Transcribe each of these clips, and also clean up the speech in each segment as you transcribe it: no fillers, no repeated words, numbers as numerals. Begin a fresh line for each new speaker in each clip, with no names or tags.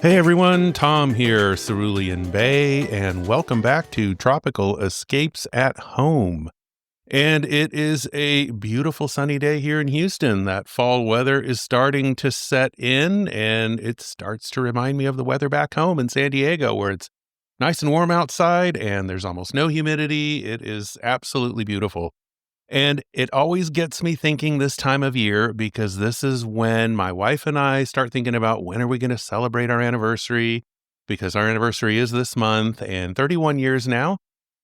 Hey everyone, Tom here, Cerulean Bay, and welcome back to Tropical Escapes at Home. And it is a beautiful sunny day here in Houston. That fall weather is starting to set in, and it starts to remind me of the weather back home in San Diego, where it's nice and warm outside and there's almost no humidity. It is absolutely beautiful. And it always gets me thinking this time of year because this is when my wife and I start thinking about when are we going to celebrate our anniversary, because our anniversary is this month and 31 years now.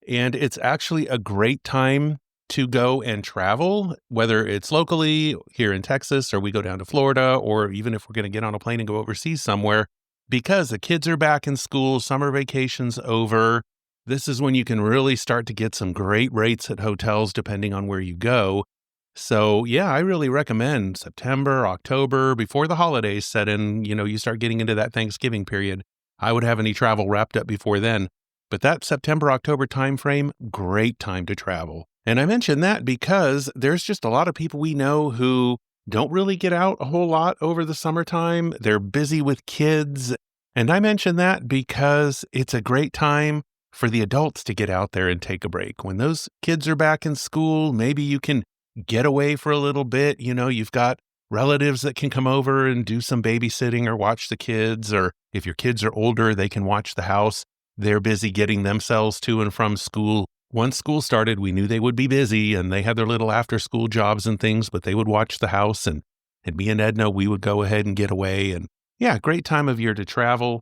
And it's actually a great time to go and travel, whether it's locally here in Texas or we go down to Florida, or even if we're going to get on a plane and go overseas somewhere, because the kids are back in school, summer vacation's over. This is when you can really start to get some great rates at hotels depending on where you go. So, yeah, I really recommend September, October, before the holidays set in, you start getting into that Thanksgiving period. I would have any travel wrapped up before then. But that September, October timeframe, great time to travel. And I mention that because there's just a lot of people we know who don't really get out a whole lot over the summertime. They're busy with kids. And I mention that because it's a great time for the adults to get out there and take a break. When those kids are back in school, maybe you can get away for a little bit. You've got relatives that can come over and do some babysitting or watch the kids. Or if your kids are older, they can watch the house. They're busy getting themselves to and from school. Once school started, we knew they would be busy and they had their little after school jobs and things, but they would watch the house and me and Edna, we would go ahead and get away. And yeah, great time of year to travel.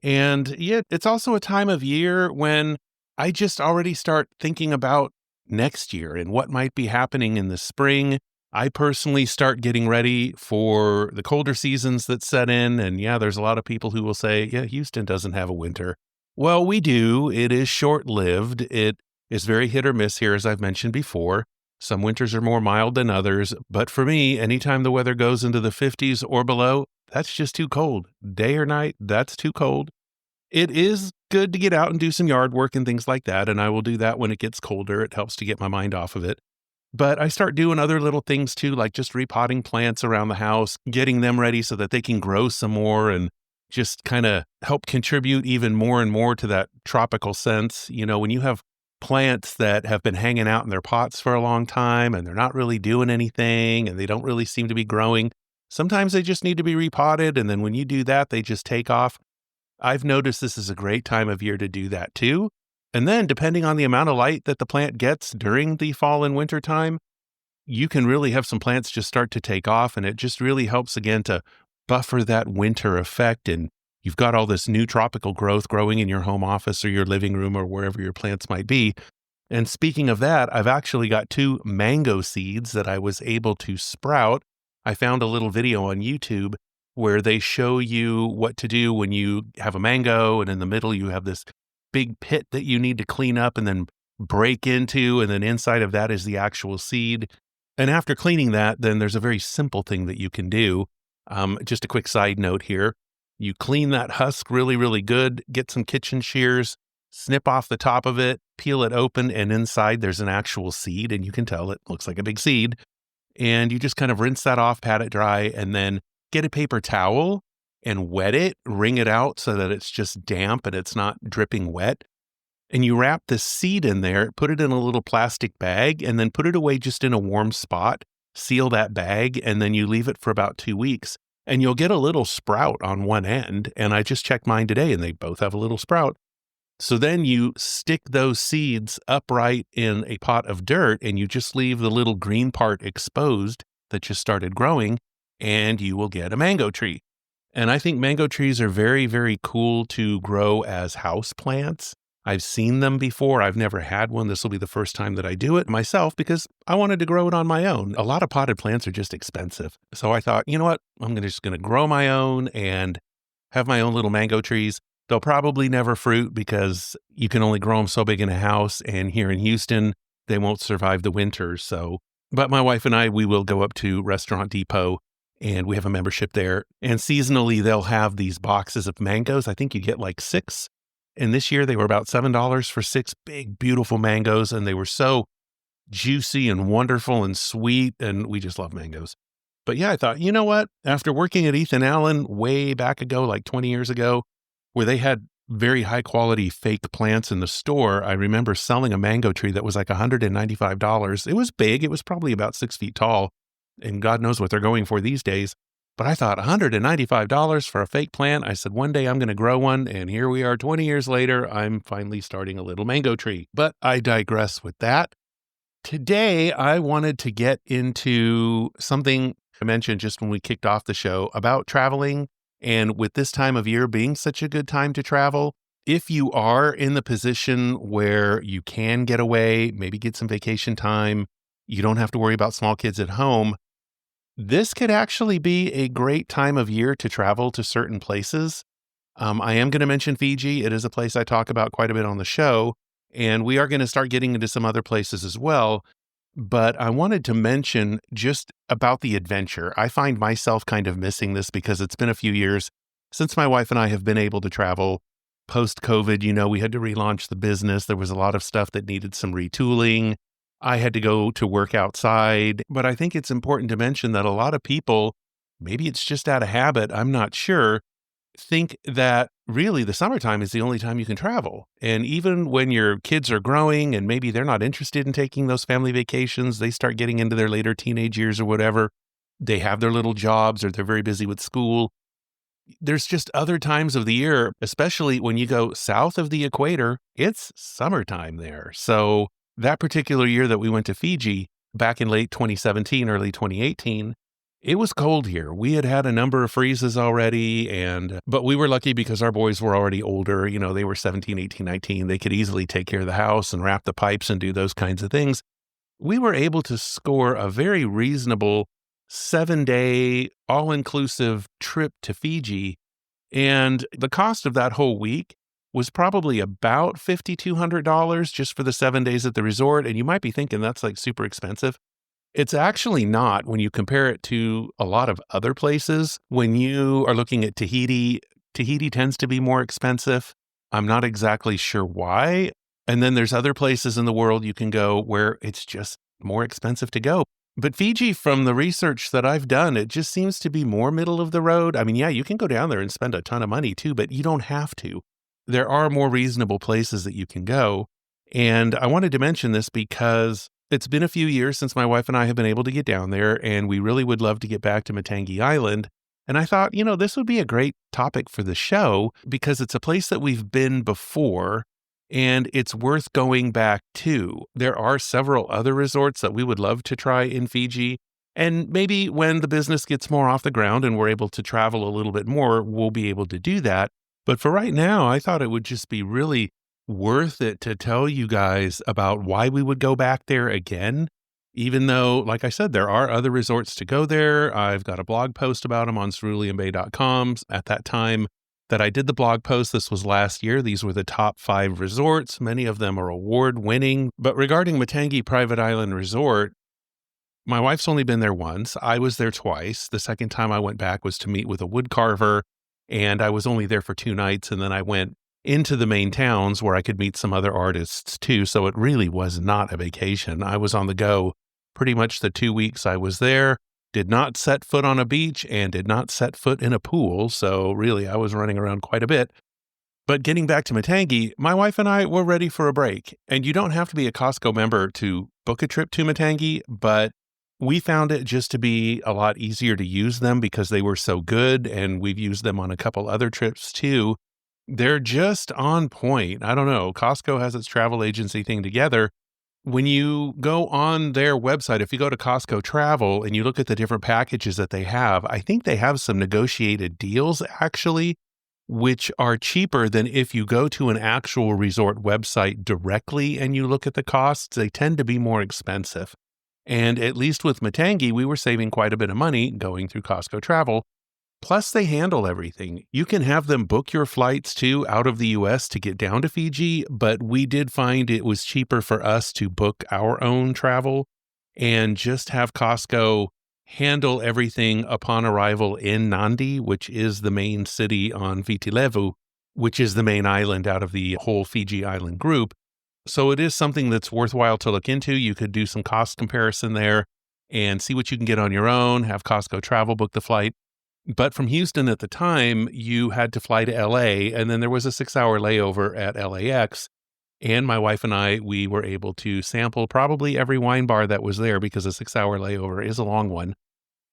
And yet it's also a time of year when I just already start thinking about next year and what might be happening in the spring. I personally start getting ready for the colder seasons that set in. And yeah, there's a lot of people who will say, yeah, Houston doesn't have a winter. Well, we do. It is short-lived. It is very hit or miss here, as I've mentioned before. Some winters are more mild than others. But for me, anytime the weather goes into the 50s or below, that's just too cold. Day or night, that's too cold. It is good to get out and do some yard work and things like that, and I will do that when it gets colder. It helps to get my mind off of it. But I start doing other little things too, like just repotting plants around the house, getting them ready so that they can grow some more and just kind of help contribute even more and more to that tropical sense. When you have plants that have been hanging out in their pots for a long time and they're not really doing anything and they don't really seem to be growing, sometimes they just need to be repotted, and then when you do that, they just take off. I've noticed this is a great time of year to do that too. And then depending on the amount of light that the plant gets during the fall and winter time, you can really have some plants just start to take off, and it just really helps again to buffer that winter effect. And you've got all this new tropical growth growing in your home office or your living room or wherever your plants might be. And speaking of that, I've actually got 2 mango seeds that I was able to sprout. I found a little video on YouTube where they show you what to do when you have a mango and in the middle you have this big pit that you need to clean up and then break into, and then inside of that is the actual seed. And after cleaning that, then there's a very simple thing that you can do. Just a quick side note here. You clean that husk really, really good, get some kitchen shears, snip off the top of it, peel it open, and inside there's an actual seed, and you can tell it looks like a big seed. And you just kind of rinse that off, pat it dry, and then get a paper towel and wet it, wring it out so that it's just damp and it's not dripping wet. And you wrap this seed in there, put it in a little plastic bag, and then put it away just in a warm spot, seal that bag, and then you leave it for about 2 weeks. And you'll get a little sprout on one end. And I just checked mine today and they both have a little sprout. So then you stick those seeds upright in a pot of dirt and you just leave the little green part exposed that just started growing, and you will get a mango tree. And I think mango trees are very, very cool to grow as house plants. I've seen them before. I've never had one. This will be the first time that I do it myself because I wanted to grow it on my own. A lot of potted plants are just expensive. So I thought, you know what? I'm just going to grow my own and have my own little mango trees. They'll probably never fruit because you can only grow them so big in a house. And here in Houston, they won't survive the winter. But my wife and I, we will go up to Restaurant Depot, and we have a membership there. And seasonally, they'll have these boxes of mangoes. I think you get like 6. And this year they were about $7 for 6 big, beautiful mangoes. And they were so juicy and wonderful and sweet. And we just love mangoes. But yeah, I thought, you know what? After working at Ethan Allen way back ago, like 20 years ago, where they had very high quality fake plants in the store, I remember selling a mango tree that was like $195. It was big. It was probably about 6 feet tall. And God knows what they're going for these days. But I thought $195 for a fake plant. I said, one day I'm going to grow one. And here we are 20 years later. I'm finally starting a little mango tree. But I digress with that. Today, I wanted to get into something I mentioned just when we kicked off the show about traveling. And with this time of year being such a good time to travel, if you are in the position where you can get away, maybe get some vacation time, you don't have to worry about small kids at home, this could actually be a great time of year to travel to certain places. I am going to mention Fiji. It is a place I talk about quite a bit on the show, and we are going to start getting into some other places as well. But I wanted to mention just about the adventure. I find myself kind of missing this because it's been a few years since my wife and I have been able to travel. Post-COVID, we had to relaunch the business. There was a lot of stuff that needed some retooling. I had to go to work outside. But I think it's important to mention that a lot of people, maybe it's just out of habit, I'm not sure, think that really the summertime is the only time you can travel. And even when your kids are growing and maybe they're not interested in taking those family vacations, they start getting into their later teenage years or whatever, they have their little jobs or they're very busy with school. There's just other times of the year, especially when you go south of the equator, it's summertime there. So that particular year that we went to Fiji back in late 2017, early 2018, it was cold here. We had had a number of freezes already, but we were lucky because our boys were already older. They were 17, 18, 19. They could easily take care of the house and wrap the pipes and do those kinds of things. We were able to score a very reasonable 7-day, all-inclusive trip to Fiji. And the cost of that whole week was probably about $5,200 just for the 7 days at the resort. And you might be thinking that's like super expensive. It's actually not when you compare it to a lot of other places. When you are looking at Tahiti, Tahiti tends to be more expensive. I'm not exactly sure why. And then there's other places in the world you can go where it's just more expensive to go. But Fiji, from the research that I've done, it just seems to be more middle of the road. I mean, yeah, you can go down there and spend a ton of money too, but you don't have to. There are more reasonable places that you can go. And I wanted to mention this because it's been a few years since my wife and I have been able to get down there, and we really would love to get back to Matangi Island. And I thought, this would be a great topic for the show because it's a place that we've been before, and it's worth going back to. There are several other resorts that we would love to try in Fiji, and maybe when the business gets more off the ground and we're able to travel a little bit more, we'll be able to do that. But for right now, I thought it would just be really worth it to tell you guys about why we would go back there again, even though, like I said, there are other resorts to go there. I've got a blog post about them on ceruleanbay.com. At that time that I did the blog post, this was last year, these were the top 5 resorts. Many of them are award-winning. But regarding Matangi Private Island Resort, my wife's only been there once. I was there twice. The second time I went back was to meet with a wood carver, and I was only there for 2 nights, and then I went into the main towns where I could meet some other artists too. So it really was not a vacation. I was on the go pretty much the 2 weeks I was there, did not set foot on a beach and did not set foot in a pool. So really, I was running around quite a bit. But getting back to Matangi, my wife and I were ready for a break. And you don't have to be a Costco member to book a trip to Matangi, but we found it just to be a lot easier to use them because they were so good. And we've used them on a couple other trips too. They're just on point. I don't know. Costco has its travel agency thing together. When you go on their website, if you go to Costco Travel and you look at the different packages that they have, I think they have some negotiated deals actually, which are cheaper than if you go to an actual resort website directly and you look at the costs. They tend to be more expensive. And at least with Matangi, we were saving quite a bit of money going through Costco Travel. Plus, they handle everything. You can have them book your flights too out of the US to get down to Fiji, but we did find it was cheaper for us to book our own travel and just have Costco handle everything upon arrival in Nadi, which is the main city on Viti Levu, which is the main island out of the whole Fiji island group. So it is something that's worthwhile to look into. You could do some cost comparison there. and see what you can get on your own, have Costco Travel book the flight. But from Houston at the time, you had to fly to LA, and then there was a 6-hour layover at LAX. And my wife and I, we were able to sample probably every wine bar that was there because a 6-hour layover is a long one.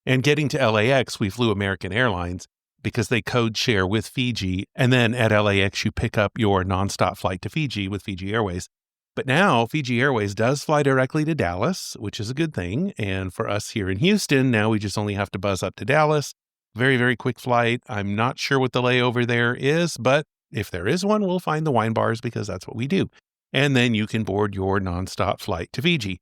And getting to LAX, we flew American Airlines because they code share with Fiji. And then at LAX, you pick up your nonstop flight to Fiji with Fiji Airways. But now Fiji Airways does fly directly to Dallas, which is a good thing. And for us here in Houston, now we just only have to buzz up to Dallas. Very, very quick flight. I'm not sure what the layover there is, but if there is one, we'll find the wine bars because that's what we do. And then you can board your nonstop flight to Fiji.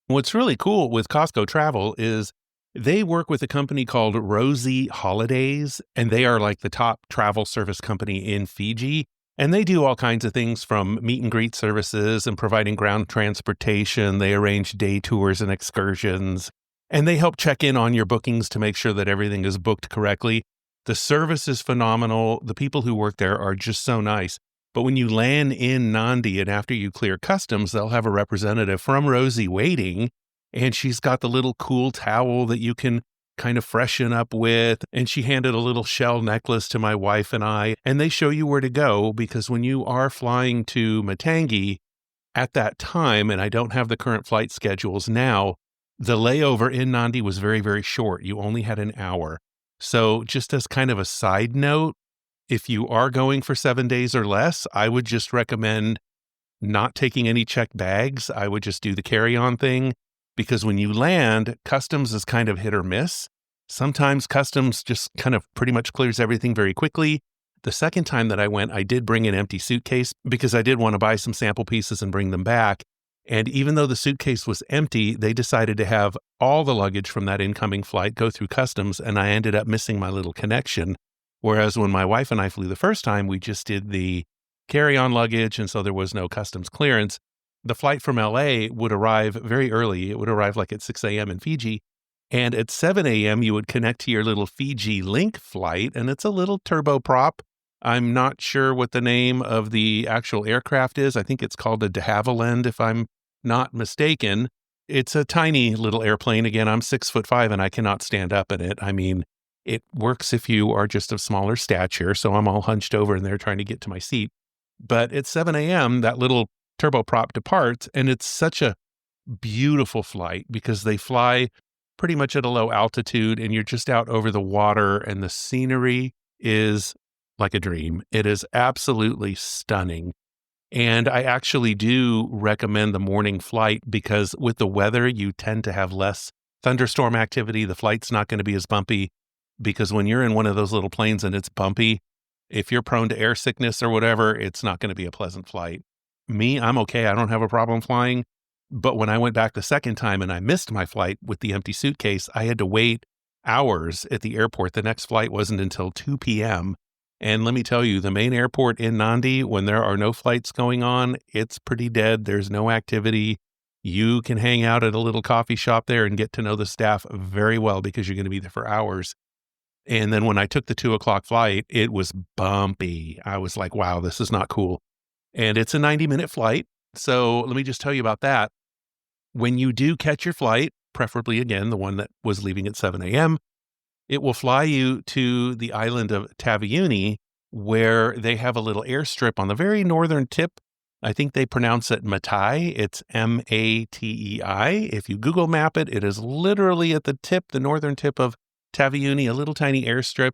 What's really cool with Costco Travel is they work with a company called Rosie Holidays, and they are like the top travel service company in Fiji. And they do all kinds of things from meet and greet services and providing ground transportation. They arrange day tours and excursions, and they help check in on your bookings to make sure that everything is booked correctly. The service is phenomenal. The people who work there are just so nice. But when you land in Nandi and after you clear customs, they'll have a representative from Rosie waiting, and she's got the little cool towel that you can kind of freshen up with. And she handed a little shell necklace to my wife and I, and they show you where to go because when you are flying to Matangi at that time, and I don't have the current flight schedules now, the layover in Nandi was very, very short. You only had an hour. So just as kind of a side note, if you are going for 7 days or less, I would just recommend not taking any checked bags. I would just do the carry-on thing because when you land, customs is kind of hit or miss. Sometimes customs just kind of pretty much clears everything very quickly. The second time that I went, I did bring an empty suitcase because I did want to buy some sample pieces and bring them back. And even though the suitcase was empty, they decided to have all the luggage from that incoming flight go through customs, and I ended up missing my little connection. Whereas when my wife and I flew the first time, we just did the carry-on luggage, and so there was no customs clearance. The flight from LA would arrive very early. It would arrive like at 6 a.m. in Fiji. And at 7 a.m., you would connect to your little Fiji Link flight, and it's a little turboprop. I'm not sure what the name of the actual aircraft is. I think it's called a de Havilland, if I'm not mistaken. It's a tiny little airplane. Again, I'm 6'5" and I cannot stand up in it. I mean, it works if you are just of smaller stature, so I'm all hunched over in there trying to get to my seat. But at 7 a.m., that little turboprop departs, and it's such a beautiful flight because they fly pretty much at a low altitude, and you're just out over the water, and the scenery is like a dream. It is absolutely stunning. And I actually do recommend the morning flight because with the weather, you tend to have less thunderstorm activity. The flight's not going to be as bumpy because when you're in one of those little planes and it's bumpy, if you're prone to air sickness or whatever, it's not going to be a pleasant flight. Me, I'm okay. I don't have a problem flying. But when I went back the second time and I missed my flight with the empty suitcase, I had to wait hours at the airport. The next flight wasn't until 2 p.m. And let me tell you, the main airport in Nandi, when there are no flights going on, it's pretty dead. There's no activity. You can hang out at a little coffee shop there and get to know the staff very well because you're going to be there for hours. And then when I took the 2 o'clock flight, it was bumpy. I was like, wow, this is not cool. And it's a 90-minute flight. So let me just tell you about that. When you do catch your flight, preferably again, the one that was leaving at 7 a.m., it will fly you to the island of Taveuni, where they have a little airstrip on the very northern tip. I think they pronounce it Matai. It's Matei. If you Google map it, it is literally at the tip, the northern tip of Taveuni, a little tiny airstrip.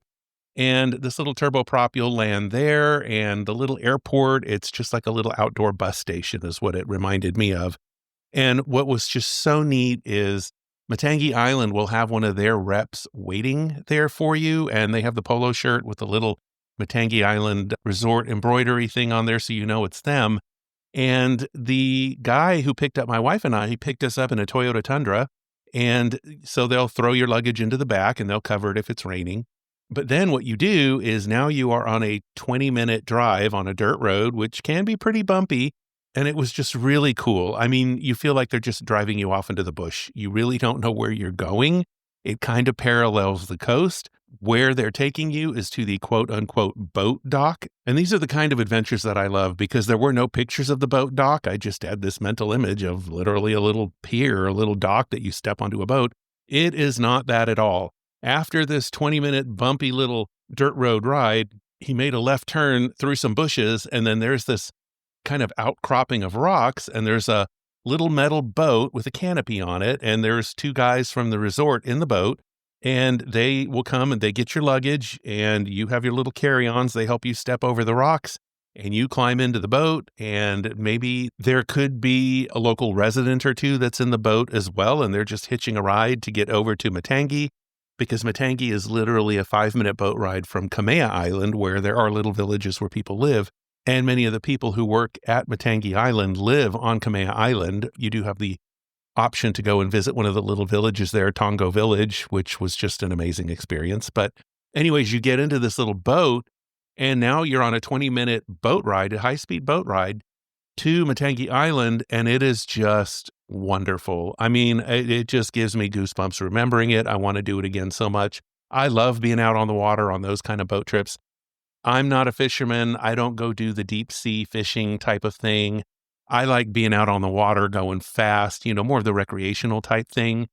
And this little turboprop, you'll land there. And the little airport, it's just like a little outdoor bus station is what it reminded me of. And what was just so neat is Matangi Island will have one of their reps waiting there for you, and they have the polo shirt with the little Matangi Island Resort embroidery thing on there so you know it's them. And the guy who picked up my wife and I, he picked us up in a Toyota Tundra, and so they'll throw your luggage into the back and they'll cover it if it's raining. But then what you do is now you are on a 20-minute drive on a dirt road, which can be pretty bumpy. And it was just really cool. I mean, you feel like they're just driving you off into the bush. You really don't know where you're going. It kind of parallels the coast. Where they're taking you is to the quote unquote boat dock. And these are the kind of adventures that I love because there were no pictures of the boat dock. I just had this mental image of literally a little pier, a little dock that you step onto a boat. It is not that at all. After this 20-minute bumpy little dirt road ride, he made a left turn through some bushes, and then there's this kind of outcropping of rocks, and there's a little metal boat with a canopy on it, and there's two guys from the resort in the boat, and they will come and they get your luggage, and you have your little carry-ons. They help you step over the rocks, and you climb into the boat, and maybe there could be a local resident or two that's in the boat as well, and they're just hitching a ride to get over to Matangi, because Matangi is literally a 5-minute boat ride from Kamea Island, where there are little villages where people live. And many of the people who work at Matangi Island live on Kamea Island. You do have the option to go and visit one of the little villages there, Tongo Village, which was just an amazing experience. But anyways, you get into this little boat, and now you're on a 20-minute boat ride, a high-speed boat ride to Matangi Island, and it is just wonderful. I mean, it just gives me goosebumps remembering it. I want to do it again so much. I love being out on the water on those kind of boat trips. I'm not a fisherman. I don't go do the deep sea fishing type of thing. I like being out on the water, going fast, more of the recreational type thing.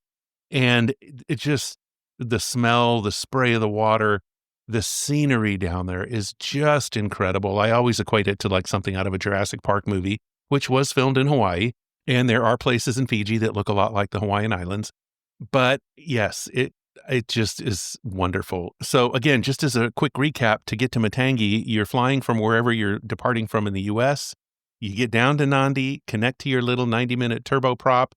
And it just, the smell, the spray of the water, the scenery down there is just incredible. I always equate it to like something out of a Jurassic Park movie, which was filmed in Hawaii. And there are places in Fiji that look a lot like the Hawaiian Islands. But yes, it just is wonderful. So again, just as a quick recap, to get to Matangi, you're flying from wherever you're departing from in the U.S. You get down to Nandi, connect to your little 90-minute turboprop.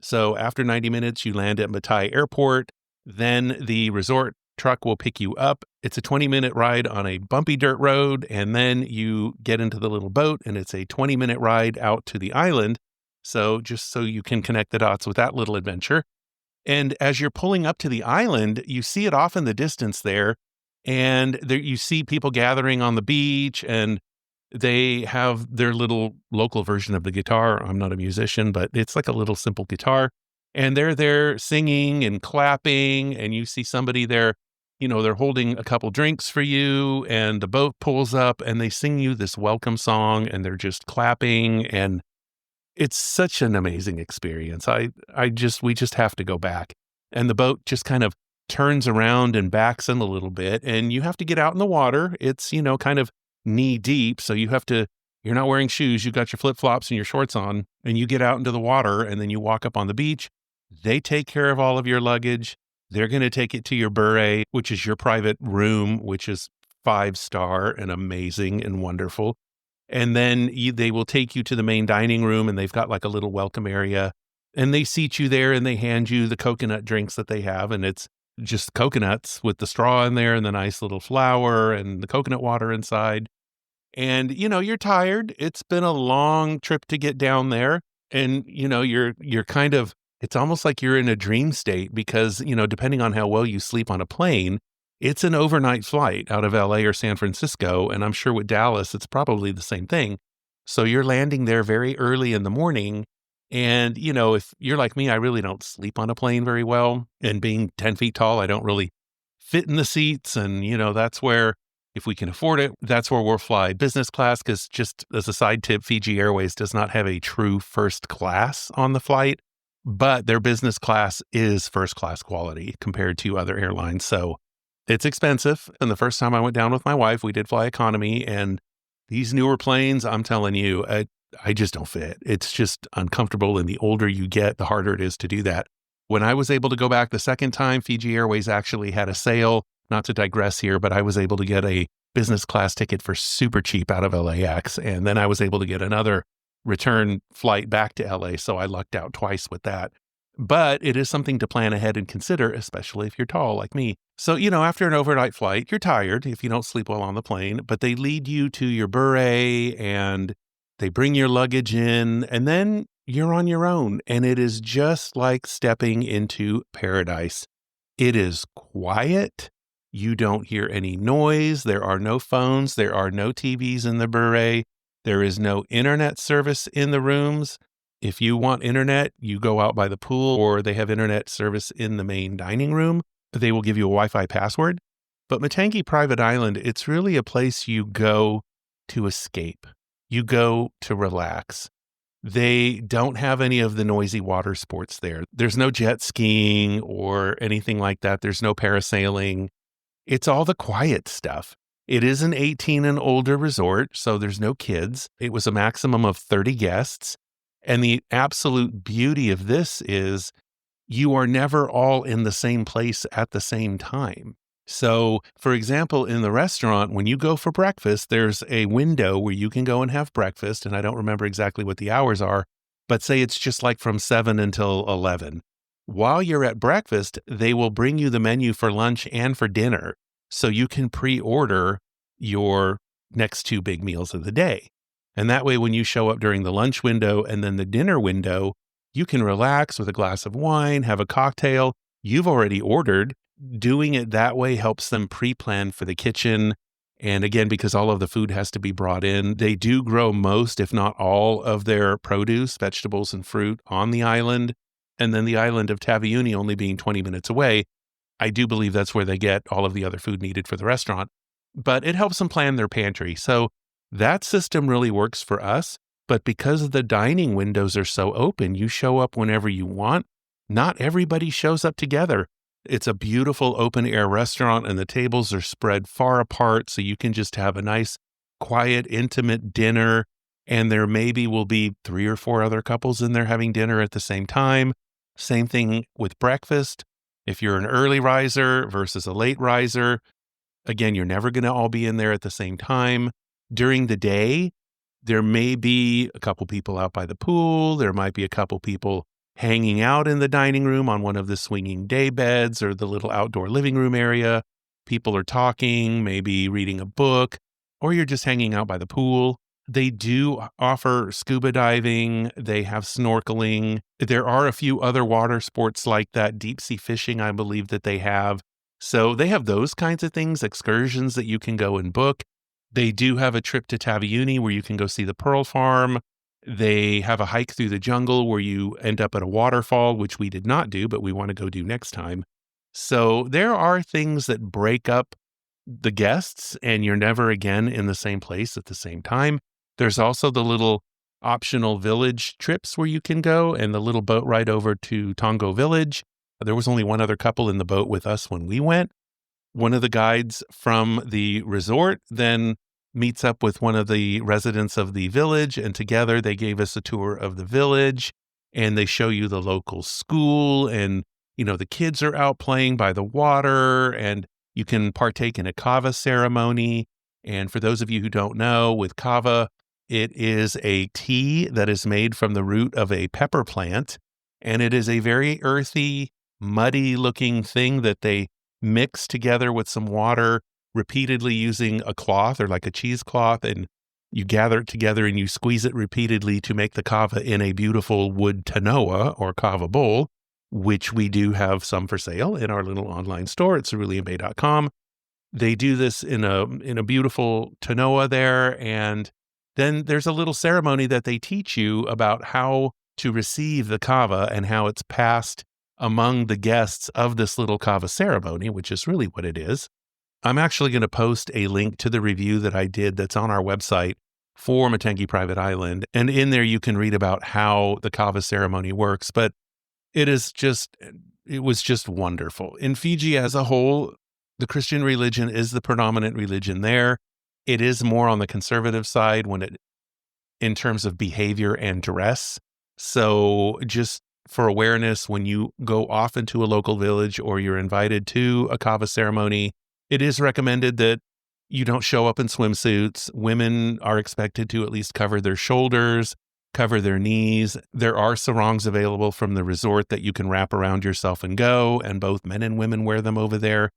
So after 90 minutes, you land at Matai Airport. Then the resort truck will pick you up. It's a 20-minute ride on a bumpy dirt road, and then you get into the little boat, and it's a 20-minute ride out to the island. So just so you can connect the dots with that little adventure. And as you're pulling up to the island, you see it off in the distance there, and there you see people gathering on the beach, and they have their little local version of the guitar. I'm not a musician, but it's like a little simple guitar. And they're there singing and clapping, and you see somebody there, they're holding a couple drinks for you, and the boat pulls up, and they sing you this welcome song, and they're just clapping, and it's such an amazing experience. We just have to go back. And the boat just kind of turns around and backs in a little bit, and you have to get out in the water. It's, kind of knee deep. So you're not wearing shoes. You've got your flip-flops and your shorts on, and you get out into the water, and then you walk up on the beach. They take care of all of your luggage. They're going to take it to your bure, which is your private room, which is 5-star and amazing and wonderful. And then they will take you to the main dining room, and they've got like a little welcome area, and they seat you there, and they hand you the coconut drinks that they have. And it's just coconuts with the straw in there and the nice little flour and the coconut water inside. And, you're tired. It's been a long trip to get down there. And, you're kind of, it's almost like you're in a dream state because, depending on how well you sleep on a plane, it's an overnight flight out of LA or San Francisco. And I'm sure with Dallas, it's probably the same thing. So you're landing there very early in the morning. And, if you're like me, I really don't sleep on a plane very well. And being 10 feet tall, I don't really fit in the seats. And, that's where, if we can afford it, that's where we'll fly business class. Because just as a side tip, Fiji Airways does not have a true first class on the flight, but their business class is first class quality compared to other airlines. So it's expensive. And the first time I went down with my wife, we did fly economy. And these newer planes, I'm telling you, I just don't fit. It's just uncomfortable. And the older you get, the harder it is to do that. When I was able to go back the second time, Fiji Airways actually had a sale. Not to digress here, but I was able to get a business class ticket for super cheap out of LAX. And then I was able to get another return flight back to LA. So I lucked out twice with that. But it is something to plan ahead and consider, especially if you're tall like me. So, after an overnight flight, you're tired if you don't sleep well on the plane, but they lead you to your bure and they bring your luggage in, and then you're on your own. And it is just like stepping into paradise. It is quiet. You don't hear any noise. There are no phones. There are no TVs in the bure. There is no internet service in the rooms. If you want internet, you go out by the pool, or they have internet service in the main dining room. They will give you a Wi-Fi password. But Matangi Private Island, it's really a place you go to escape. You go to relax. They don't have any of the noisy water sports there. There's no jet skiing or anything like that. There's no parasailing. It's all the quiet stuff. It is an 18 and older resort, so there's no kids. It was a maximum of 30 guests. And the absolute beauty of this is you are never all in the same place at the same time. So, for example, in the restaurant, when you go for breakfast, there's a window where you can go and have breakfast. And I don't remember exactly what the hours are, but say it's just like from 7 until 11. While you're at breakfast, they will bring you the menu for lunch and for dinner. So you can pre-order your next two big meals of the day. And that way, when you show up during the lunch window and then the dinner window, you can relax with a glass of wine, have a cocktail. You've already ordered. Doing it that way helps them pre-plan for the kitchen. And again, because all of the food has to be brought in, they do grow most, if not all, of their produce, vegetables, and fruit on the island. And then the island of Taveuni only being 20 minutes away, I do believe that's where they get all of the other food needed for the restaurant. But it helps them plan their pantry. So that system really works for us. But because the dining windows are so open, you show up whenever you want. Not everybody shows up together. It's a beautiful open air restaurant and the tables are spread far apart. So you can just have a nice, quiet, intimate dinner. And there maybe will be 3 or 4 other couples in there having dinner at the same time. Same thing with breakfast. If you're an early riser versus a late riser, again, you're never going to all be in there at the same time. During the day, there may be a couple people out by the pool. There might be a couple people hanging out in the dining room on one of the swinging day beds or the little outdoor living room area. People are talking, maybe reading a book, or you're just hanging out by the pool. They do offer scuba diving. They have snorkeling. There are a few other water sports like that. Deep sea fishing, I believe that they have. So they have those kinds of things, excursions that you can go and book. They do have a trip to Taveuni where you can go see the pearl farm. They have a hike through the jungle where you end up at a waterfall, which we did not do, but we want to go do next time. So there are things that break up the guests and you're never again in the same place at the same time. There's also the little optional village trips where you can go and the little boat ride over to Tongo Village. There was only one other couple in the boat with us when we went. One of the guides from the resort then meets up with one of the residents of the village, and together they gave us a tour of the village, and they show you the local school, and, the kids are out playing by the water, and you can partake in a kava ceremony. And for those of you who don't know, with kava, it is a tea that is made from the root of a pepper plant, and it is a very earthy, muddy-looking thing that they mix together with some water, repeatedly using a cloth or like a cheesecloth, and you gather it together and you squeeze it repeatedly to make the kava in a beautiful wood tanoa or kava bowl, which we do have some for sale in our little online store at ceruleanbay.com. They do this in a beautiful tanoa there, and then there's a little ceremony that they teach you about how to receive the kava and how it's passed among the guests of this little kava ceremony, which is really what it is. I'm actually going to post a link to the review that I did that's on our website for Matangi Private Island. And in there, you can read about how the kava ceremony works. But it was just wonderful. In Fiji as a whole, the Christian religion is the predominant religion there. It is more on the conservative side in terms of behavior and dress. So just for awareness, when you go off into a local village or you're invited to a kava ceremony, it is recommended that you don't show up in swimsuits. Women are expected to at least cover their shoulders, cover their knees. There are sarongs available from the resort that you can wrap around yourself and go, and both men and women wear them over there.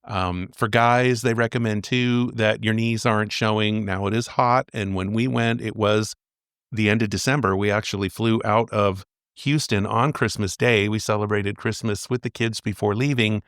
For guys, they recommend too that your knees aren't showing. Now it is hot, and when we went, it was the end of December. We actually flew out of Houston on Christmas Day. We celebrated Christmas with the kids before leaving.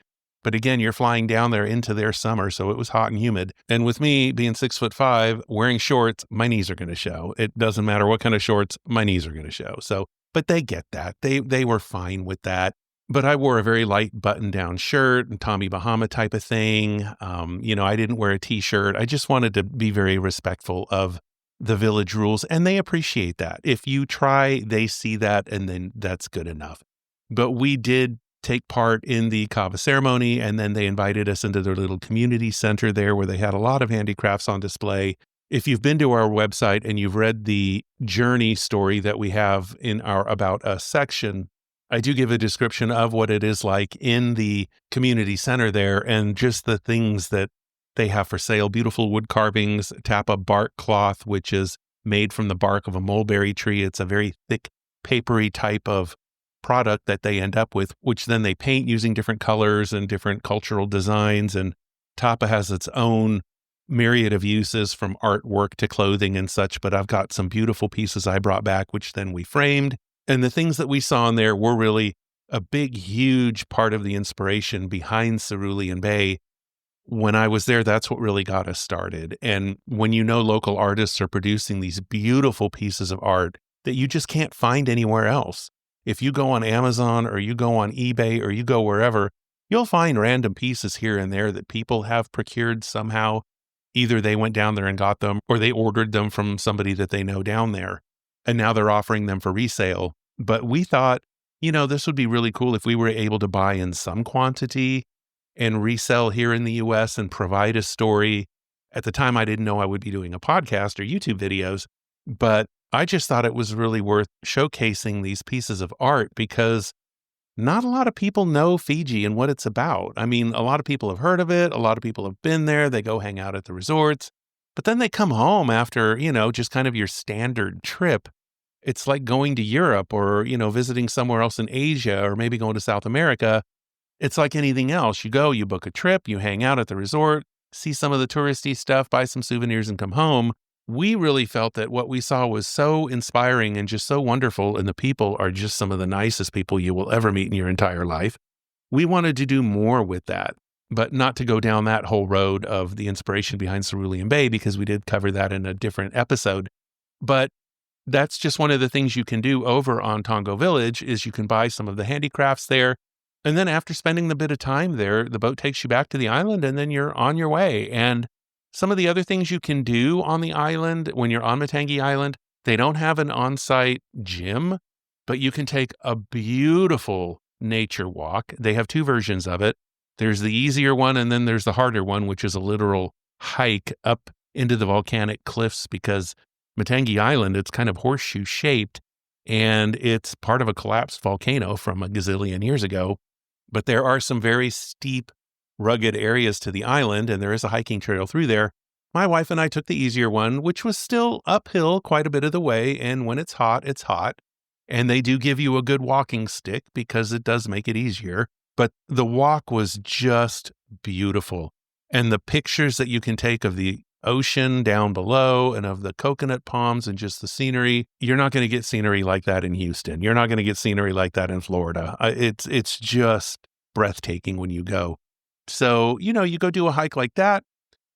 But again, you're flying down there into their summer, so it was hot and humid. And with me being 6'5", wearing shorts, my knees are going to show. It doesn't matter what kind of shorts, my knees are going to show. So, but they get that. They were fine with that. But I wore a very light button-down shirt and Tommy Bahama type of thing. I didn't wear a T-shirt. I just wanted to be very respectful of the village rules, and they appreciate that. If you try, they see that, and then that's good enough. But we did take part in the kava ceremony, and then they invited us into their little community center there where they had a lot of handicrafts on display. If you've been to our website and you've read the journey story that we have in our About Us section, I do give a description of what it is like in the community center there and just the things that they have for sale. Beautiful wood carvings, tapa bark cloth, which is made from the bark of a mulberry tree. It's a very thick, papery type of product that they end up with, which then they paint using different colors and different cultural designs. And tapa has its own myriad of uses from artwork to clothing and such. But I've got some beautiful pieces I brought back, which then we framed. And the things that we saw in there were really a big, huge part of the inspiration behind Cerulean Bay. When I was there, that's what really got us started. And when you know local artists are producing these beautiful pieces of art that you just can't find anywhere else. If you go on Amazon or you go on eBay or you go wherever, you'll find random pieces here and there that people have procured somehow. Either they went down there and got them or they ordered them from somebody that they know down there. And now they're offering them for resale. But we thought, this would be really cool if we were able to buy in some quantity and resell here in the US and provide a story. At the time, I didn't know I would be doing a podcast or YouTube videos, but I just thought it was really worth showcasing these pieces of art because not a lot of people know Fiji and what it's about. I mean, a lot of people have heard of it. A lot of people have been there. They go hang out at the resorts, but then they come home after, just kind of your standard trip. It's like going to Europe or, visiting somewhere else in Asia or maybe going to South America. It's like anything else. You go, you book a trip, you hang out at the resort, see some of the touristy stuff, buy some souvenirs and come home. We really felt that what we saw was so inspiring and just so wonderful, and the people are just some of the nicest people you will ever meet in your entire life. We wanted to do more with that, but not to go down that whole road of the inspiration behind Cerulean Bay because we did cover that in a different episode. But that's just one of the things you can do over on Tongo Village is you can buy some of the handicrafts there. And then after spending the bit of time there, the boat takes you back to the island and then you're on your way. And some of the other things you can do on the island when you're on Matangi Island, they don't have an on-site gym, but you can take a beautiful nature walk. They have two versions of it. There's the easier one and then there's the harder one, which is a literal hike up into the volcanic cliffs because Matangi Island, it's kind of horseshoe shaped and it's part of a collapsed volcano from a gazillion years ago. But there are some very steep, rugged areas to the island, and there is a hiking trail through there. My wife and I took the easier one, which was still uphill quite a bit of the way, and when it's hot, it's hot. And they do give you a good walking stick because it does make it easier. But the walk was just beautiful. And the pictures that you can take of the ocean down below and of the coconut palms and just the scenery, you're not going to get scenery like that in Houston. You're not going to get scenery like that in Florida. It's just breathtaking when you go. So, you go do a hike like that,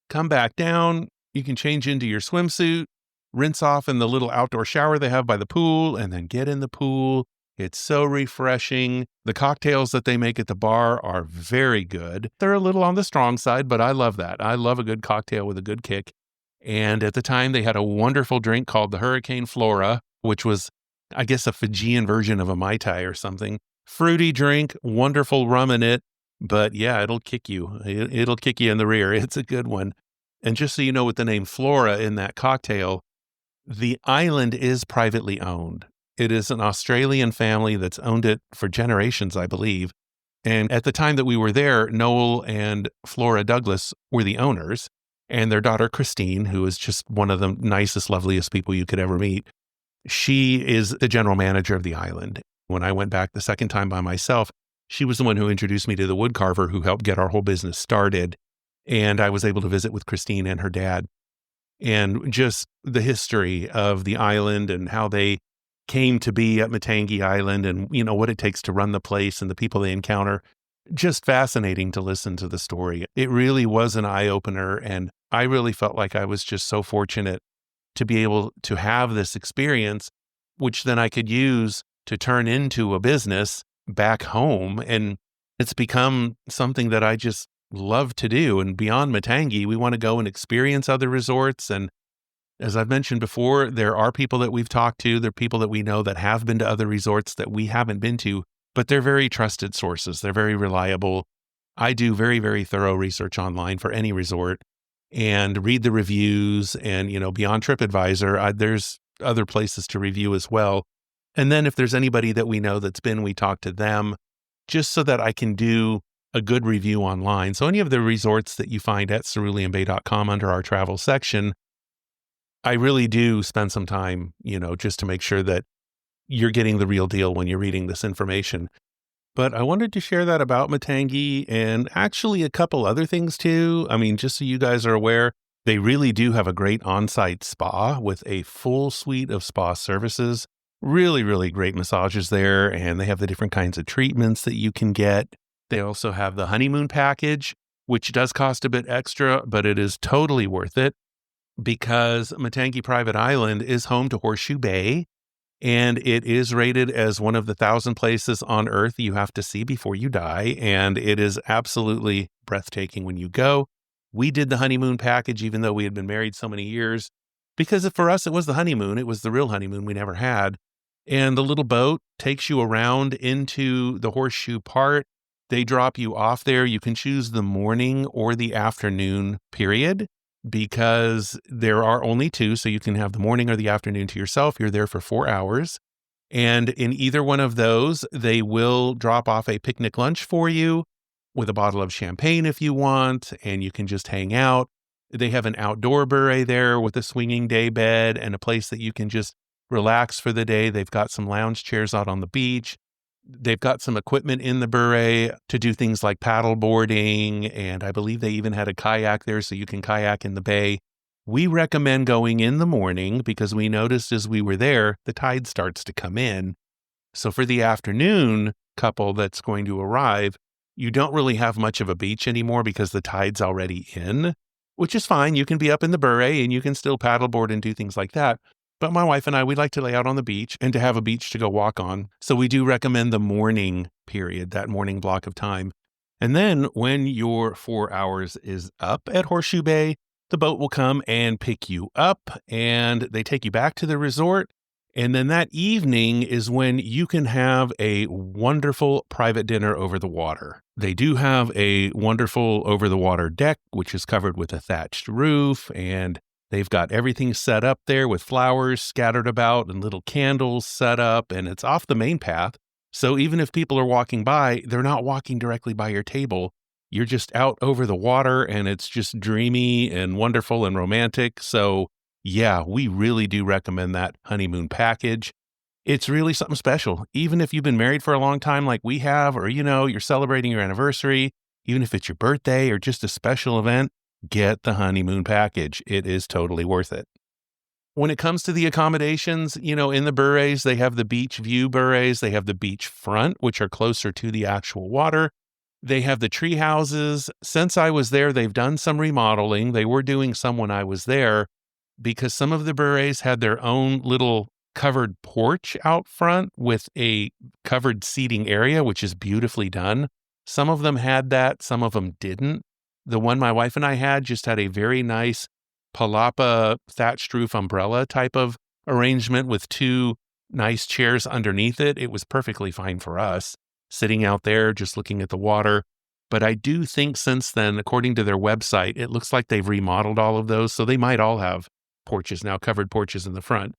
come back down, you can change into your swimsuit, rinse off in the little outdoor shower they have by the pool, and then get in the pool. It's so refreshing. The cocktails that they make at the bar are very good. They're a little on the strong side, but I love that. I love a good cocktail with a good kick. And at the time, they had a wonderful drink called the Hurricane Flora, which was, I guess, a Fijian version of a Mai Tai or something. Fruity drink, wonderful rum in it. But yeah, it'll kick you. It'll kick you in the rear. It's a good one. And just so you know, with the name Flora in that cocktail, the island is privately owned. It is an Australian family that's owned it for generations, I believe. And at the time that we were there, Noel and Flora Douglas were the owners, and their daughter, Christine, who is just one of the nicest, loveliest people you could ever meet. She is the general manager of the island. When I went back the second time by myself, she was the one who introduced me to the woodcarver who helped get our whole business started. And I was able to visit with Christine and her dad. And just the history of the island and how they came to be at Matangi Island and, what it takes to run the place and the people they encounter. Just fascinating to listen to the story. It really was an eye-opener, and I really felt like I was just so fortunate to be able to have this experience, which then I could use to turn into a business back home. And it's become something that I just love to do. And beyond Matangi, we want to go and experience other resorts. And As I've mentioned before, there are people that we've talked to, there are people that we know that have been to other resorts that we haven't been to, but they're very trusted sources. They're very reliable. I do very, very thorough research online for any resort and read the reviews and, beyond TripAdvisor, there's other places to review as well. And then if there's anybody that we know that's been, we talk to them just so that I can do a good review online. So any of the resorts that you find at ceruleanbay.com under our travel section, I really do spend some time, just to make sure that you're getting the real deal when you're reading this information. But I wanted to share that about Matangi and actually a couple other things too. I mean, just so you guys are aware, they really do have a great on-site spa with a full suite of spa services. Really, really great massages there. And they have the different kinds of treatments that you can get. They also have the honeymoon package, which does cost a bit extra, but it is totally worth it because Matangi Private Island is home to Horseshoe Bay. And it is rated as one of the 1,000 places on Earth you have to see before you die. And it is absolutely breathtaking when you go. We did the honeymoon package, even though we had been married so many years, because for us, it was the honeymoon. It was the real honeymoon we never had. And the little boat takes you around into the horseshoe part. They drop you off there. You can choose the morning or the afternoon period, because there are only two, so you can have the morning or the afternoon to yourself. You're there for 4 hours. And in either one of those, they will drop off a picnic lunch for you with a bottle of champagne if you want, and you can just hang out. They have an outdoor beret there with a swinging day bed and a place that you can just relax for the day. They've got some lounge chairs out on the beach. They've got some equipment in the beret to do things like paddle boarding, and I believe they even had a kayak there so you can kayak in the bay. We recommend going in the morning because we noticed as we were there, the tide starts to come in. So for the afternoon couple that's going to arrive, you don't really have much of a beach anymore because the tide's already in, which is fine. You can be up in the beret and you can still paddleboard and do things like that. But my wife and I, we like to lay out on the beach and to have a beach to go walk on. So we do recommend the morning period, that morning block of time. And then when your 4 hours is up at Horseshoe Bay, the boat will come and pick you up and they take you back to the resort. And then that evening is when you can have a wonderful private dinner over the water. They do have a wonderful over the water deck, which is covered with a thatched roof, and they've got everything set up there with flowers scattered about and little candles set up, and it's off the main path. So even if people are walking by, they're not walking directly by your table. You're just out over the water, and it's just dreamy and wonderful and romantic. So yeah, we really do recommend that honeymoon package. It's really something special. Even if you've been married for a long time like we have, or you're celebrating your anniversary, even if it's your birthday or just a special event, get the honeymoon package. It is totally worth it. When it comes to the accommodations, in the berets, they have the beach view berets. They have the beach front, which are closer to the actual water. They have the tree houses. Since I was there, they've done some remodeling. They were doing some when I was there because some of the berets had their own little covered porch out front with a covered seating area, which is beautifully done. Some of them had that. Some of them didn't. The one my wife and I had just had a very nice palapa thatched roof umbrella type of arrangement with two nice chairs underneath it. It was perfectly fine for us, sitting out there just looking at the water. But I do think since then, according to their website, it looks like they've remodeled all of those. So they might all have porches now, covered porches in the front.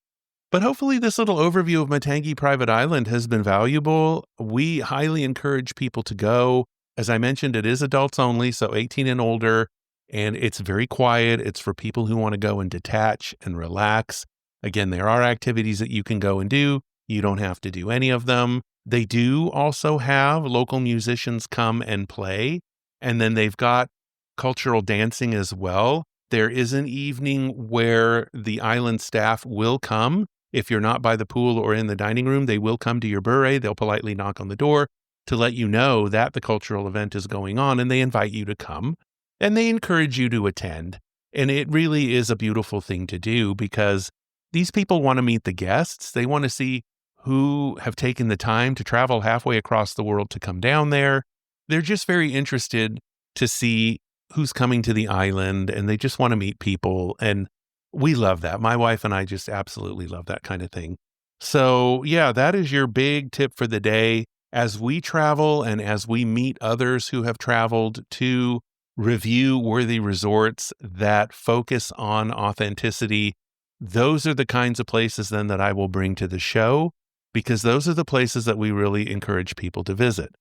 But hopefully this little overview of Matangi Private Island has been valuable. We highly encourage people to go. As I mentioned, it is adults only, so 18 and older, and it's very quiet. It's for people who want to go and detach and relax. Again, there are activities that you can go and do. You don't have to do any of them. They do also have local musicians come and play, and then they've got cultural dancing as well. There is an evening where the island staff will come. If you're not by the pool or in the dining room, they will come to your beret. They'll politely knock on the door to let you know that the cultural event is going on, and they invite you to come, and they encourage you to attend. And it really is a beautiful thing to do because these people want to meet the guests. They want to see who have taken the time to travel halfway across the world to come down there. They're just very interested to see who's coming to the island, and they just want to meet people. And We love that. My wife and I just absolutely love that kind of thing. So, yeah, that is your big tip for the day. As we travel and as we meet others who have traveled to review worthy resorts that focus on authenticity, those are the kinds of places then that I will bring to the show because those are the places that we really encourage people to visit.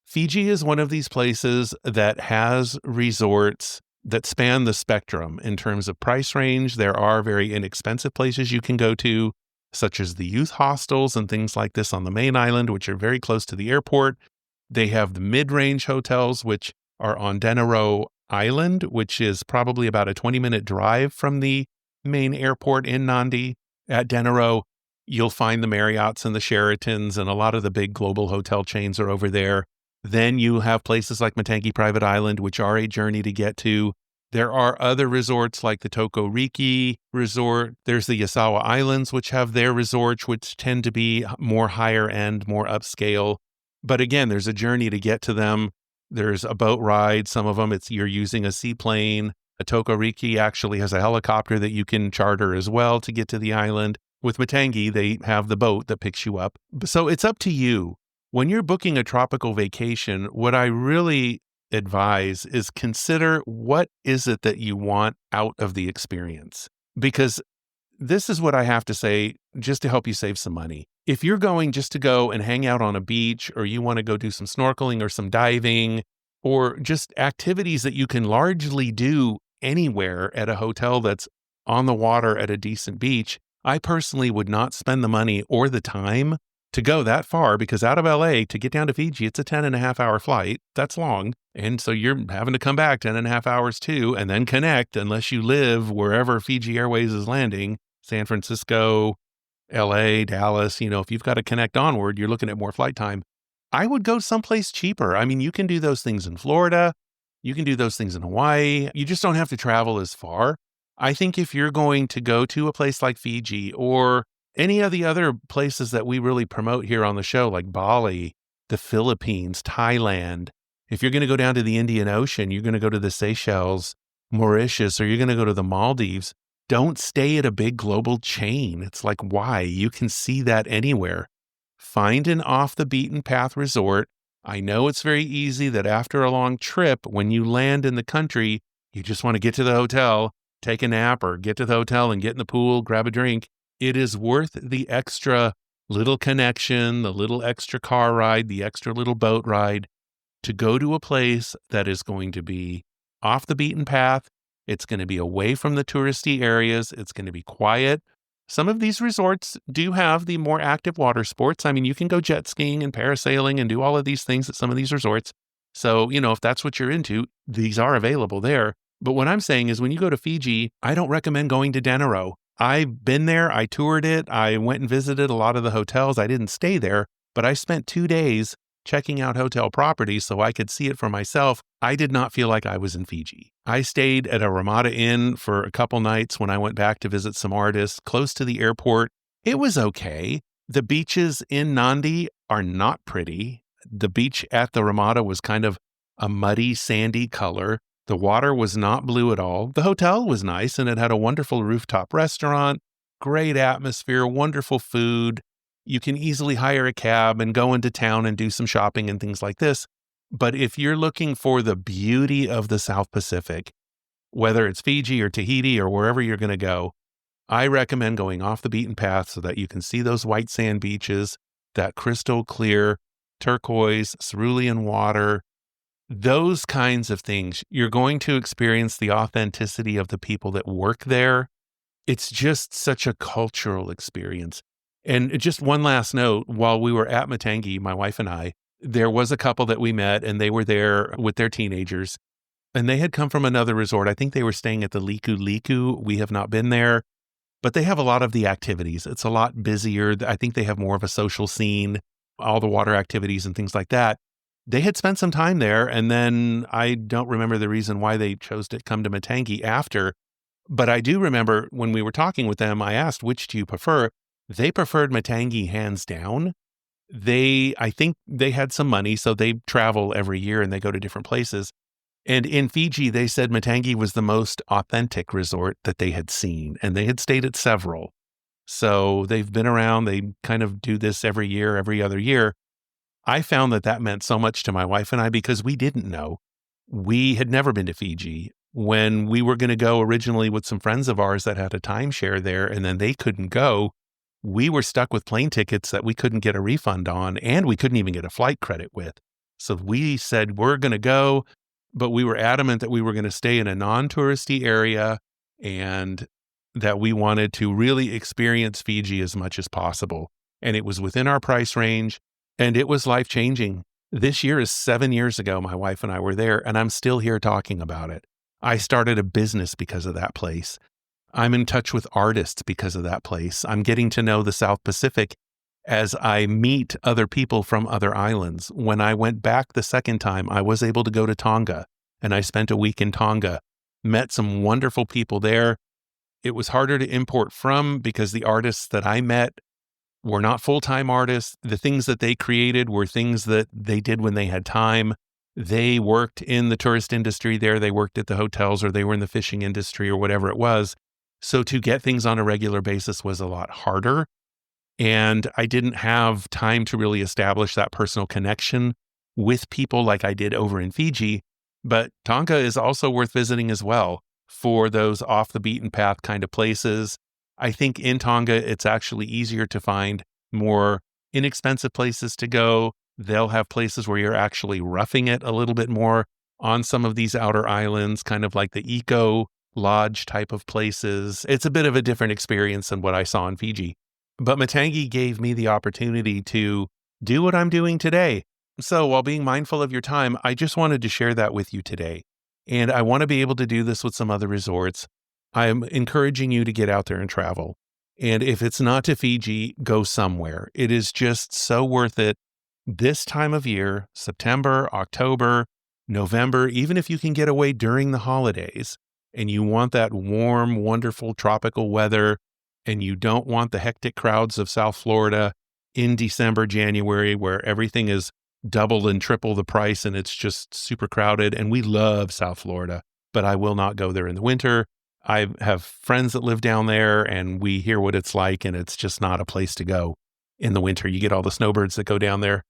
Fiji is one of these places that has resorts that span the spectrum in terms of price range. There are very inexpensive places you can go to, such as the youth hostels and things like this on the main island, which are very close to the airport. They have the mid-range hotels, which are on Denaro Island, which is probably about a 20-minute drive from the main airport in Nandi. At Denaro, you'll find the Marriotts and the Sheratons, and a lot of the big global hotel chains are over there. Then you have places like Matangi Private Island, which are a journey to get to. There are other resorts like the Tokoriki Resort. There's the Yasawa Islands, which have their resorts, which tend to be more higher end, more upscale. But again, there's a journey to get to them. There's a boat ride. Some of them, you're using a seaplane. A Tokoriki actually has a helicopter that you can charter as well to get to the island. With Matangi, they have the boat that picks you up. So it's up to you. When you're booking a tropical vacation, what I really advise is consider what is it that you want out of the experience. Because this is what I have to say just to help you save some money. If you're going just to go and hang out on a beach, or you want to go do some snorkeling or some diving, or just activities that you can largely do anywhere at a hotel that's on the water at a decent beach, I personally would not spend the money or the time to go that far, because out of LA to get down to Fiji, it's a 10.5 hour flight. That's long. And so you're having to come back 10.5 hours too, and then connect unless you live wherever Fiji Airways is landing, San Francisco, LA, Dallas. If you've got to connect onward, you're looking at more flight time. I would go someplace cheaper. I mean, you can do those things in Florida. You can do those things in Hawaii. You just don't have to travel as far. I think if you're going to go to a place like Fiji or any of the other places that we really promote here on the show, like Bali, the Philippines, Thailand, if you're going to go down to the Indian Ocean, you're going to go to the Seychelles, Mauritius, or you're going to go to the Maldives, don't stay at a big global chain. It's like, why? You can see that anywhere. Find an off-the-beaten-path resort. I know it's very easy that after a long trip, when you land in the country, you just want to get to the hotel, take a nap, or get to the hotel and get in the pool, grab a drink. It is worth the extra little connection, the little extra car ride, the extra little boat ride to go to a place that is going to be off the beaten path. It's going to be away from the touristy areas. It's going to be quiet. Some of these resorts do have the more active water sports. I mean, you can go jet skiing and parasailing and do all of these things at some of these resorts. So, if that's what you're into, these are available there. But what I'm saying is when you go to Fiji, I don't recommend going to Denaro. I've been there. I toured it. I went and visited a lot of the hotels. I didn't stay there, but I spent 2 days checking out hotel properties so I could see it for myself. I did not feel like I was in Fiji. I stayed at a Ramada Inn for a couple nights when I went back to visit some artists close to the airport. It was okay. The beaches in Nandi are not pretty. The beach at the Ramada was kind of a muddy, sandy color. The water was not blue at all. The hotel was nice, and it had a wonderful rooftop restaurant, great atmosphere, wonderful food. You can easily hire a cab and go into town and do some shopping and things like this. But if you're looking for the beauty of the South Pacific, whether it's Fiji or Tahiti or wherever you're going to go, I recommend going off the beaten path so that you can see those white sand beaches, that crystal clear turquoise, cerulean water, those kinds of things. You're going to experience the authenticity of the people that work there. It's just such a cultural experience. And just one last note, while we were at Matangi, my wife and I, there was a couple that we met and they were there with their teenagers and they had come from another resort. I think they were staying at the Liku Liku. We have not been there, but they have a lot of the activities. It's a lot busier. I think they have more of a social scene, all the water activities and things like that. They had spent some time there, and then I don't remember the reason why they chose to come to Matangi after, but I do remember when we were talking with them, I asked, which do you prefer? They preferred Matangi hands down. I think they had some money, so they travel every year and they go to different places. And in Fiji, they said Matangi was the most authentic resort that they had seen, and they had stayed at several. So they've been around. They kind of do this every year, every other year. I found that that meant so much to my wife and I because we didn't know. We had never been to Fiji. When we were going to go originally with some friends of ours that had a timeshare there, and then they couldn't go, we were stuck with plane tickets that we couldn't get a refund on, and we couldn't even get a flight credit with. So we said, we're going to go, but we were adamant that we were going to stay in a non-touristy area and that we wanted to really experience Fiji as much as possible. And it was within our price range, and it was life-changing. This year is 7 years ago, my wife and I were there, and I'm still here talking about it. I started a business because of that place. I'm in touch with artists because of that place. I'm getting to know the South Pacific as I meet other people from other islands. When I went back the second time, I was able to go to Tonga, and I spent a week in Tonga, met some wonderful people there. It was harder to import from because the artists that I met were not full-time artists. The things that they created were things that they did when they had time. They worked in the tourist industry there. They worked at the hotels, or they were in the fishing industry, or whatever it was. So to get things on a regular basis was a lot harder. And I didn't have time to really establish that personal connection with people like I did over in Fiji. But Tonga is also worth visiting as well for those off the beaten path kind of places. I think in Tonga, it's actually easier to find more inexpensive places to go. They'll have places where you're actually roughing it a little bit more on some of these outer islands, kind of like the eco lodge type of places. It's a bit of a different experience than what I saw in Fiji. But Matangi gave me the opportunity to do what I'm doing today. So while being mindful of your time, I just wanted to share that with you today. And I want to be able to do this with some other resorts. I'm encouraging you to get out there and travel. And if it's not to Fiji, go somewhere. It is just so worth it. This time of year, September, October, November, even if you can get away during the holidays and you want that warm, wonderful tropical weather and you don't want the hectic crowds of South Florida in December, January, where everything is double and triple the price and it's just super crowded. And we love South Florida, but I will not go there in the winter. I have friends that live down there and we hear what it's like, and it's just not a place to go in the winter. You get all the snowbirds that go down there.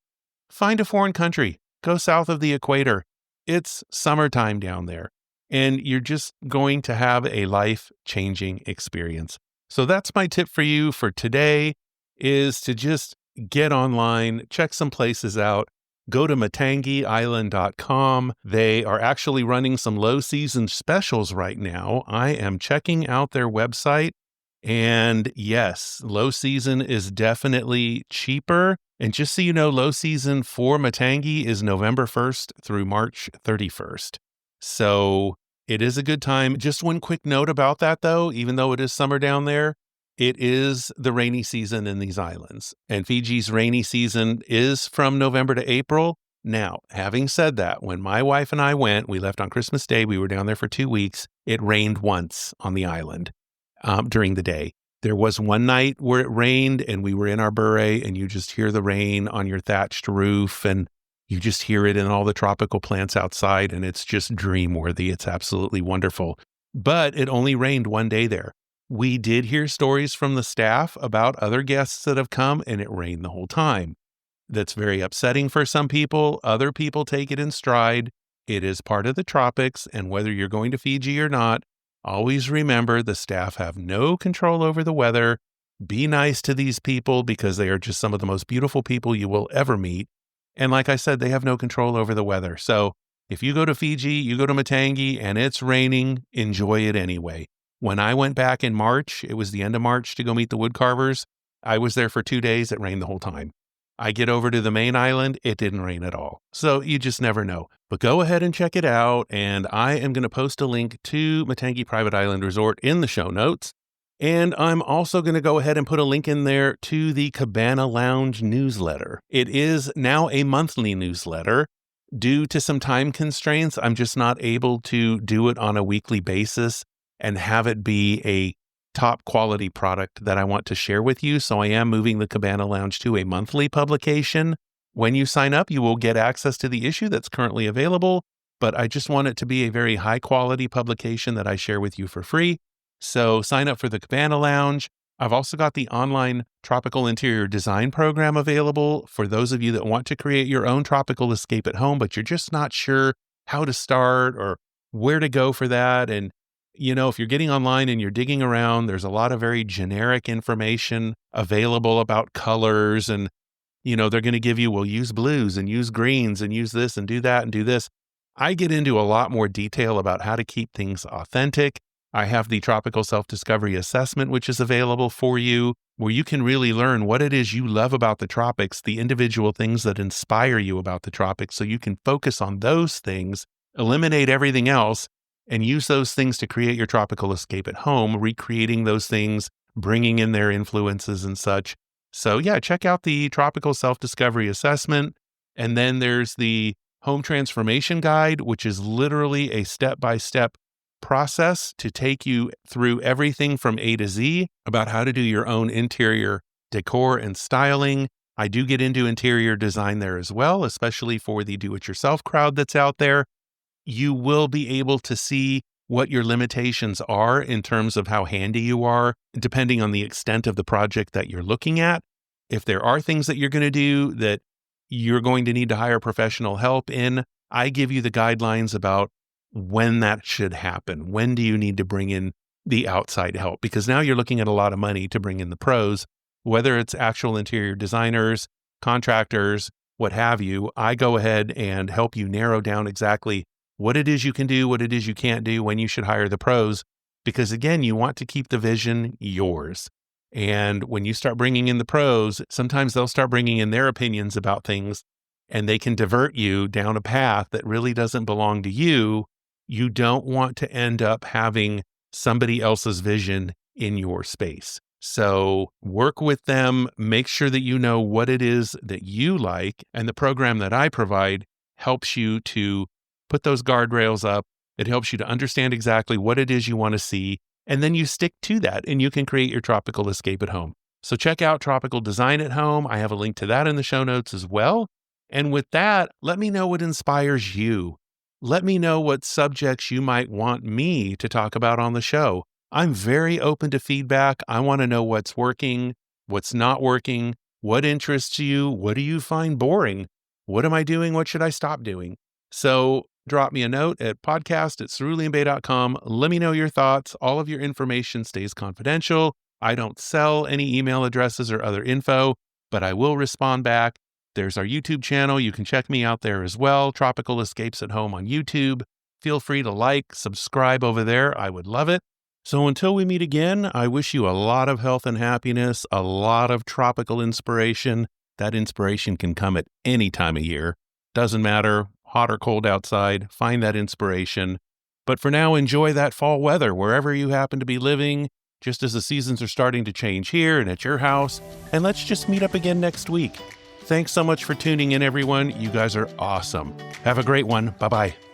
Find a foreign country. Go south of the equator. It's summertime down there, and you're just going to have a life-changing experience. So that's my tip for you for today, is to just get online, check some places out. Go to matangiisland.com. They are actually running some low season specials right now. I am checking out their website. And yes, low season is definitely cheaper. And just so you know, low season for Matangi is November 1st through March 31st. So it is a good time. Just one quick note about that, though, even though it is summer down there, it is the rainy season in these islands. And Fiji's rainy season is from November to April. Now, having said that, when my wife and I went, we left on Christmas Day. We were down there for 2 weeks. It rained once on the island during the day. There was one night where it rained and we were in our beret and you just hear the rain on your thatched roof and you just hear it in all the tropical plants outside, and it's just dream-worthy. It's absolutely wonderful. But it only rained one day there. We did hear stories from the staff about other guests that have come, and it rained the whole time. That's very upsetting for some people. Other people take it in stride. It is part of the tropics, and whether you're going to Fiji or not, always remember the staff have no control over the weather. Be nice to these people because they are just some of the most beautiful people you will ever meet. And like I said, they have no control over the weather. So if you go to Fiji, you go to Matangi, and it's raining, enjoy it anyway. When I went back in March, it was the end of March to go meet the woodcarvers. I was there for 2 days. It rained the whole time. I get over to the main island. It didn't rain at all. So you just never know. But go ahead and check it out. And I am going to post a link to Matangi Private Island Resort in the show notes. And I'm also going to go ahead and put a link in there to the Cabana Lounge newsletter. It is now a monthly newsletter. Due to some time constraints, I'm just not able to do it on a weekly basis and have it be a top quality product that I want to share with you. So I am moving the Cabana Lounge to a monthly publication. When you sign up, you will get access to the issue that's currently available. but I just want it to be a very high quality publication that I share with you for free. So sign up for the Cabana Lounge. I've also got the online tropical interior design program available for those of you that want to create your own tropical escape at home, but you're just not sure how to start or where to go for that. And, if you're getting online and you're digging around, there's a lot of very generic information available about colors. And, they're going to give you, well, use blues and use greens and use this and do that and do this. I get into a lot more detail about how to keep things authentic. I have the Tropical Self-Discovery Assessment, which is available for you, where you can really learn what it is you love about the tropics, the individual things that inspire you about the tropics, so you can focus on those things, eliminate everything else, and use those things to create your tropical escape at home, recreating those things, bringing in their influences and such. So yeah, check out the Tropical Self-Discovery Assessment. And then there's the Home Transformation Guide, which is literally a step-by-step process to take you through everything from A to Z about how to do your own interior decor and styling. I do get into interior design there as well, especially for the do-it-yourself crowd that's out there. You will be able to see what your limitations are in terms of how handy you are, depending on the extent of the project that you're looking at. If there are things that you're going to do that you're going to need to hire professional help in, I give you the guidelines about when that should happen. When do you need to bring in the outside help? Because now you're looking at a lot of money to bring in the pros, whether it's actual interior designers, contractors, what have you. I go ahead and help you narrow down exactly what it is you can do, what it is you can't do, when you should hire the pros. Because again, you want to keep the vision yours. And when you start bringing in the pros, sometimes they'll start bringing in their opinions about things, and they can divert you down a path that really doesn't belong to you. You don't want to end up having somebody else's vision in your space. So work with them, make sure that you know what it is that you like. And the program that I provide helps you to put those guardrails up. It helps you to understand exactly what it is you want to see. And then you stick to that and you can create your tropical escape at home. So check out Tropical Design at Home. I have a link to that in the show notes as well. And with that, let me know what inspires you. Let me know what subjects you might want me to talk about on the show. I'm very open to feedback. I want to know what's working, what's not working, what interests you, what do you find boring, what am I doing, what should I stop doing? So drop me a note at podcast@ceruleanbay.com. Let me know your thoughts. All of your information stays confidential. I don't sell any email addresses or other info, but I will respond back. There's our YouTube channel. You can check me out there as well. Tropical Escapes at Home on YouTube. Feel free to like, subscribe over there. I would love it. So until we meet again, I wish you a lot of health and happiness, a lot of tropical inspiration. That inspiration can come at any time of year. Doesn't matter, hot or cold outside, find that inspiration. But for now, enjoy that fall weather wherever you happen to be living, just as the seasons are starting to change here and at your house. And let's just meet up again next week. Thanks so much for tuning in, everyone. You guys are awesome. Have a great one. Bye-bye.